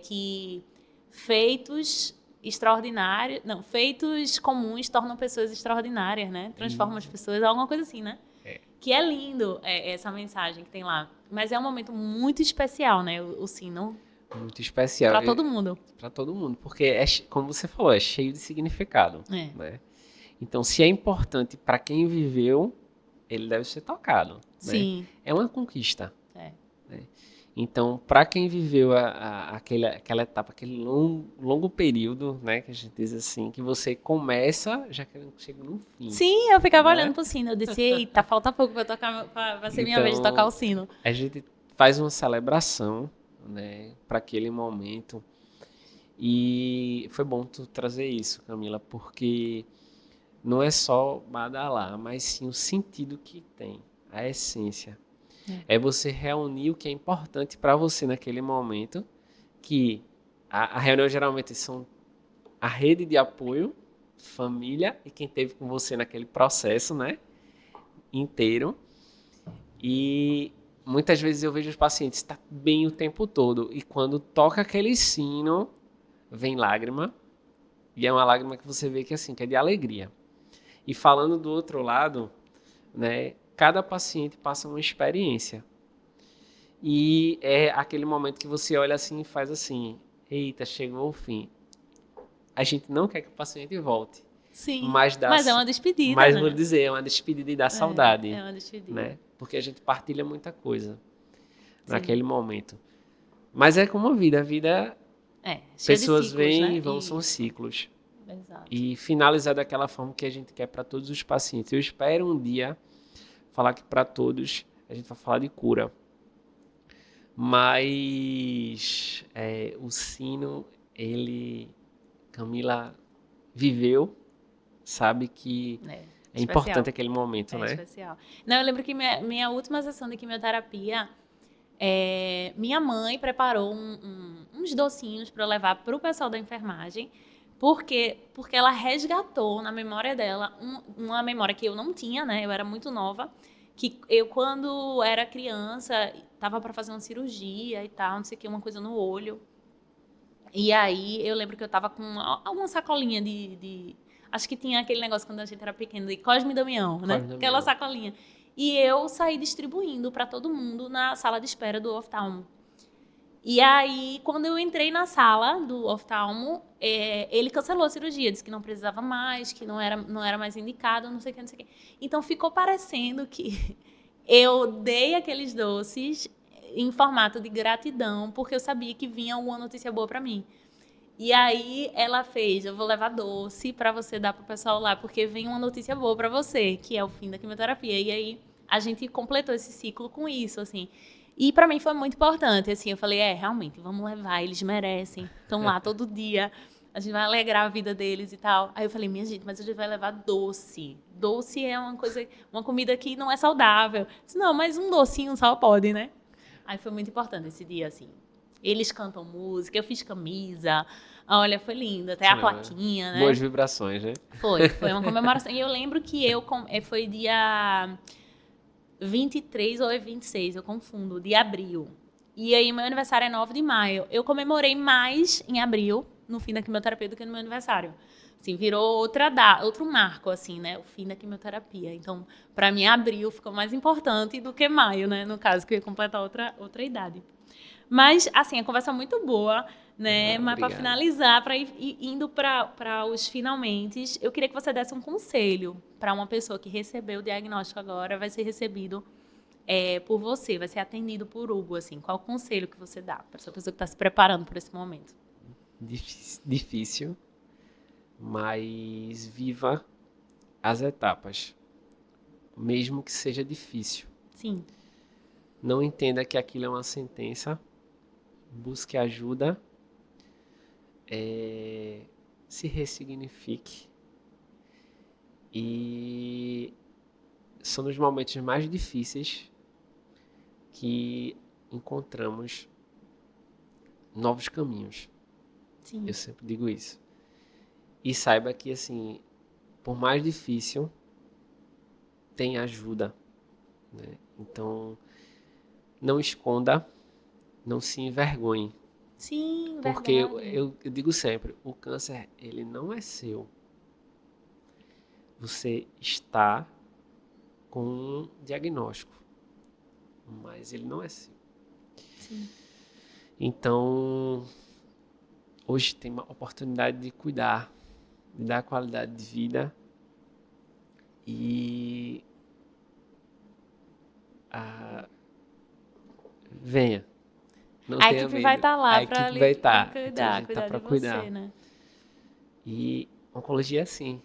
que feitos extraordinários, não, feitos comuns tornam pessoas extraordinárias, né? Transformam as pessoas, alguma coisa assim, né? É Que é lindo essa mensagem que tem lá. Mas é um momento muito especial, né? O sino, muito especial para todo mundo. para todo mundo, porque como você falou, é cheio de significado, É, né? Então, se é importante para quem viveu, ele deve ser tocado, né? sim, É uma conquista, é, né? Então, para quem viveu aquela etapa, aquele longo período, né, que a gente diz assim, que você começa já querendo que chegue no fim, sim, eu ficava olhando né? pro sino. Eu disse, eita, falta pouco pra tocar, pra ser minha vez de tocar Então, o sino. a gente faz uma celebração, né, para aquele momento. E foi bom tu trazer isso, Camila, porque não é só badalar, mas sim o sentido que tem, a essência. É você reunir o que é importante para você naquele momento, que a reunião geralmente são a rede de apoio, família e quem teve com você naquele processo, né, inteiro. E muitas vezes eu vejo os pacientes estar bem o tempo todo e quando toca aquele sino, vem lágrima, e é uma lágrima que você vê que assim, que é de alegria. E falando do outro lado, né, cada paciente passa uma experiência. E é aquele momento que você olha assim e faz assim: eita, chegou o fim. A gente não quer que o paciente volte, Sim, mas mas é uma despedida, mas vou né? dizer, é uma despedida e dá É saudade, uma despedida. né? Porque a gente partilha muita coisa Sim. naquele momento. Mas é como a vida, Cheia de pessoas ciclos, vêm né? e vão, são Isso. ciclos. Exato. E finalizar daquela forma que a gente quer para todos os pacientes. Eu espero um dia falar que para todos a gente vai falar de cura. Mas o sino Camila viveu, sabe que é importante aquele momento, né? Especial. Não, eu lembro que minha última sessão de quimioterapia, minha mãe preparou uns docinhos para eu levar para o pessoal da enfermagem, porque ela resgatou na memória dela uma memória que eu não tinha, né? Eu era muito nova, que eu, quando era criança, estava para fazer uma cirurgia e tal, não sei o que, uma coisa no olho. E aí eu lembro que eu estava com uma sacolinha acho que tinha aquele negócio quando a gente era pequeno, de Cosme e Damião, né? Cosme e Aquela Damião. sacolinha. E eu saí distribuindo para todo mundo na sala de espera do oftalmo. E aí, quando eu entrei na sala do oftalmo, ele cancelou a cirurgia, disse que não precisava mais, que não era mais indicado, não sei o que, não sei o que. Então, ficou parecendo que eu dei aqueles doces em formato de gratidão, porque eu sabia que vinha alguma notícia boa para mim. E aí ela fez, eu vou levar doce para você dar pro pessoal lá, porque vem uma notícia boa para você, que é o fim da quimioterapia. E aí a gente completou esse ciclo com isso, assim. E para mim foi muito importante, assim, eu falei, realmente, vamos levar, eles merecem. Estão lá todo dia, a gente vai alegrar a vida deles e tal. Aí eu falei, minha gente, mas a gente vai levar doce. Doce é uma comida que não é saudável. Eu disse, não, mas um docinho só pode, né? Aí foi muito importante esse dia, assim. Eles cantam música, eu fiz camisa. Olha, foi lindo. Até a plaquinha, né? Boas vibrações, né? Foi uma comemoração. E eu lembro que foi dia 23 ou 26, eu confundo, de abril. E aí meu aniversário é 9 de maio. Eu comemorei mais em abril, no fim da quimioterapia, do que no meu aniversário. Assim, virou outro marco, assim, né? O fim da quimioterapia. Então, para mim, abril ficou mais importante do que maio, né? No caso, que eu ia completar outra idade. Mas, assim, a conversa é muito boa, né? Mas para finalizar, para ir indo para os finalmente, eu queria que você desse um conselho para uma pessoa que recebeu o diagnóstico agora, vai ser recebido por você, vai ser atendido por Hugo, assim. Qual o conselho que você dá para essa pessoa que está se preparando por esse momento? Difícil, mas viva as etapas, mesmo que seja difícil. Sim. Não entenda que aquilo é uma sentença. Busque ajuda, se ressignifique. E são nos momentos mais difíceis que encontramos novos caminhos. Sim. Eu sempre digo isso. E saiba que, assim, por mais difícil, tem ajuda, né? Então, não esconda, não se envergonhe. Sim, Porque verdade. eu digo sempre, o câncer, ele não é seu. Você está com um diagnóstico, mas ele não é seu. Sim. Então, hoje tem uma oportunidade de cuidar, de dar qualidade de vida e venha. Não A tenha equipe medo. vai estar lá A equipe vai estar. Então a gente cuidar tá para de cuidar. você, né? E oncologia é assim.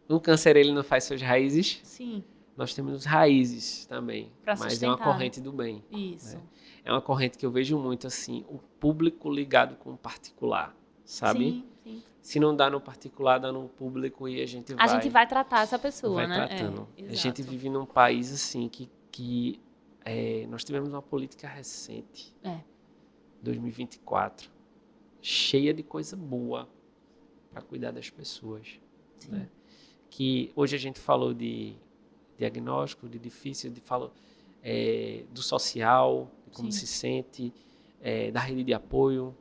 O câncer, ele não faz suas raízes. Sim. Nós temos raízes também, Pra mas é uma sustentar, corrente do bem. Isso. Né? É uma corrente que eu vejo muito assim, o público ligado com o particular, sabe? Sim. Se não dá no particular, dá no público e a gente vai tratar essa pessoa, vai né? tratando. A Exato. gente vive num país assim que nós tivemos uma política recente, 2024, cheia de coisa boa para cuidar das pessoas. Né? Que hoje a gente falou de diagnóstico, de difícil, falou do social, de como se sente, da rede de apoio.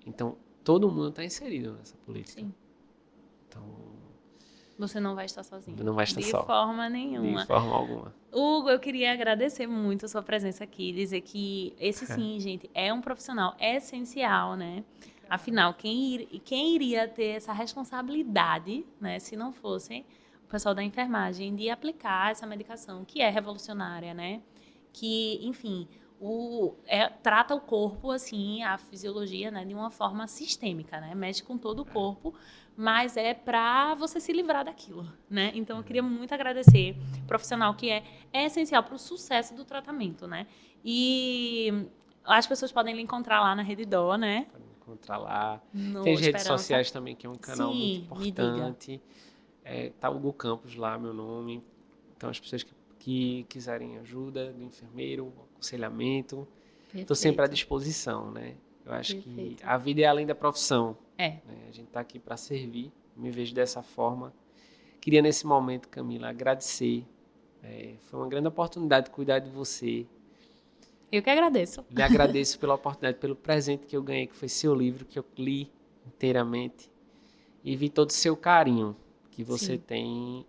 Então, todo mundo está inserido nessa política. Sim. Então, você não vai estar sozinho. Não vai estar só. De forma nenhuma. De forma alguma. Hugo, eu queria agradecer muito a sua presença aqui, dizer que esse sim, gente, é um profissional essencial, né? Afinal, quem iria ter essa responsabilidade, né, se não fosse o pessoal da enfermagem, de aplicar essa medicação, que é revolucionária, né? Que, enfim, trata o corpo, assim, a fisiologia, né, de uma forma sistêmica, né? Mexe com todo o corpo, mas é para você se livrar daquilo, né? Então, eu queria muito agradecer o profissional que é essencial para o sucesso do tratamento, né? E as pessoas podem lhe encontrar lá na Rede Dó, né? encontrar lá. No Tem as redes Esperança. sociais também, que é um canal muito Sim, me diga. importante. Tá Hugo Campos lá, meu nome. Então, as pessoas que quiserem ajuda do enfermeiro, aconselhamento, estou sempre à Perfeito. disposição, né? Eu acho que Perfeito. a vida é além da profissão. É. Né? A gente está aqui para servir, me vejo dessa forma. Queria, nesse momento, Camila, agradecer. Foi uma grande oportunidade cuidar de você. Eu que agradeço. Lhe agradeço pela oportunidade, pelo presente que eu ganhei, que foi seu livro, que eu li inteiramente. E vi todo o seu carinho que você Sim. tem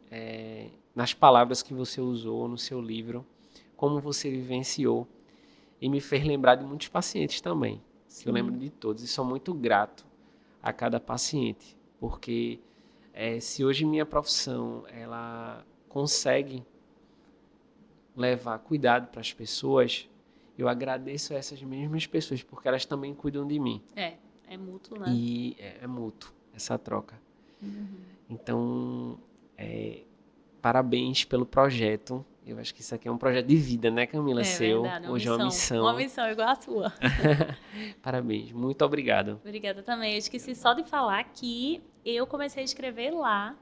nas palavras que você usou no seu livro, como você vivenciou. E me fez lembrar de muitos pacientes também, que eu lembro de todos. E sou muito grato a cada paciente, porque se hoje minha profissão ela consegue levar cuidado para as pessoas, eu agradeço a essas mesmas pessoas, porque elas também cuidam de mim. É mútuo, né? E é mútuo essa troca. Então, parabéns pelo projeto. Eu acho que isso aqui é um projeto de vida, né, Camila? Seu. Verdade, Hoje é uma missão. Uma missão igual a sua. Parabéns, muito obrigado. Obrigada também. Eu esqueci só de falar que eu comecei a escrever lá,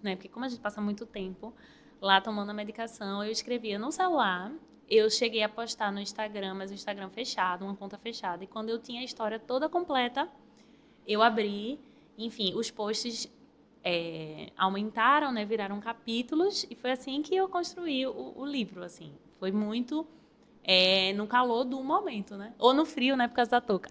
né? Porque como a gente passa muito tempo lá tomando a medicação, eu escrevia no celular. Eu cheguei a postar no Instagram, mas o Instagram fechado, uma conta fechada. E quando eu tinha a história toda completa, eu abri. Enfim, os posts aumentaram, né? Viraram capítulos. E foi assim que eu construí o livro, assim. Foi muito no calor do momento, né? Ou no frio, né? Por causa da touca.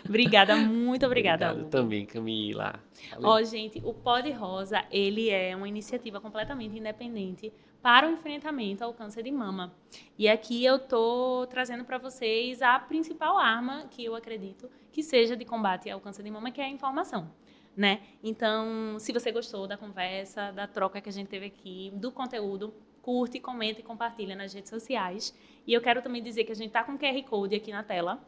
Obrigada, muito obrigada, Obrigado Hugo. também, Camila. Ó, gente, o Pó de Rosa, ele é uma iniciativa completamente independente para o enfrentamento ao câncer de mama. E aqui eu tô trazendo para vocês a principal arma que eu acredito que seja de combate ao câncer de mama, que é a informação, né? Então, se você gostou da conversa, da troca que a gente teve aqui, do conteúdo, curte, comenta e compartilha nas redes sociais. E eu quero também dizer que a gente tá com o QR Code aqui na tela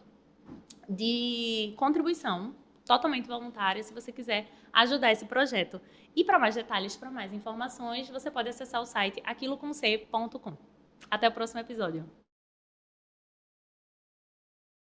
de contribuição totalmente voluntária, se você quiser ajudar esse projeto. E para mais detalhes, para mais informações, você pode acessar o site aquilocomc.com. Até o próximo episódio.